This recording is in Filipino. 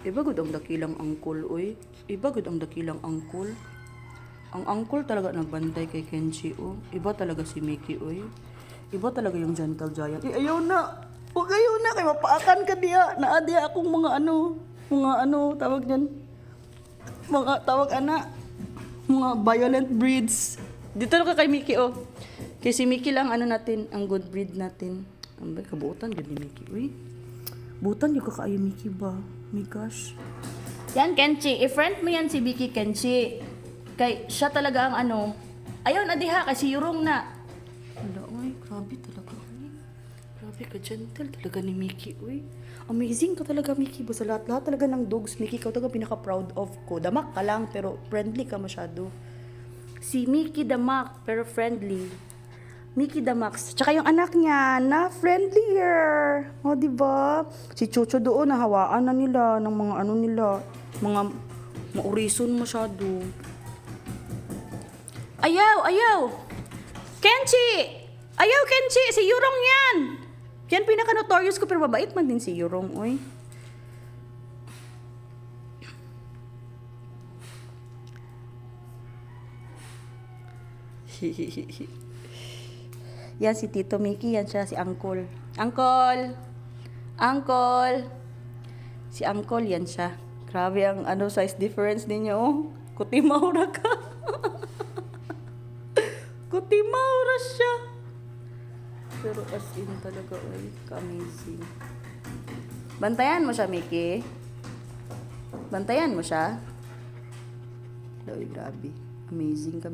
Iba gud ang dakilang angkol, oy. Iba gud ang dakilang angkol. Ang angkol talaga nagbantay kay Kenchi, oh. Iba talaga si Mickey, oy. Iba talaga yung Gentle Giant. Ayaw na. Huwag ayaw na. Kaya mapaakan ka diya. Naadiya akong mga ano, tawag niyan. Mga tawag ana. Mga violent breeds. Dito na ka kay Mickey, oh. Kay si Mickey lang, ano natin, ang good breed natin. Ang bay, kabuutan yun ni Mickey, uy. Butan yung kakaayo Mickey ba? My gosh. Yan, Kenchi. I-friend mo yan si Vicky Kenchi. Kay, siya talaga ang ano. Ayaw na diha, kasi yurong na. Wala, uy. Grabe talaga, uy. Grabe ka, gentle talaga ni Mickey, uy. Amazing ka talaga, Mickey. Basta lahat talaga ng dogs, Mickey, ikaw talaga pinaka-proud of ko. Damak ka lang, pero friendly ka masyado. Si Mickey Damak, pero friendly. Mickey the Max. Tsaka yung anak niya na friendlier. O, diba? Si Chucho doon, nahawaan na nila ng mga ano nila. Mga maurison masyado. Ayaw! Kenchi! Ayaw, Kenchi! Si Yurong yan! Yan pinaka-notorious ko, pero mabait man din si Yurong, oy. Yan si Tito Mickey, yan siya si Uncle. Uncle! Si Uncle, yan siya. Grabe ang ano size difference ninyo, oh. Kutimaura ka. Kutimaura siya. Pero as in talaga, ay, ka-amazing. Bantayan mo siya, Mickey. Bantayan mo siya. Uy, grabe. Amazing ka.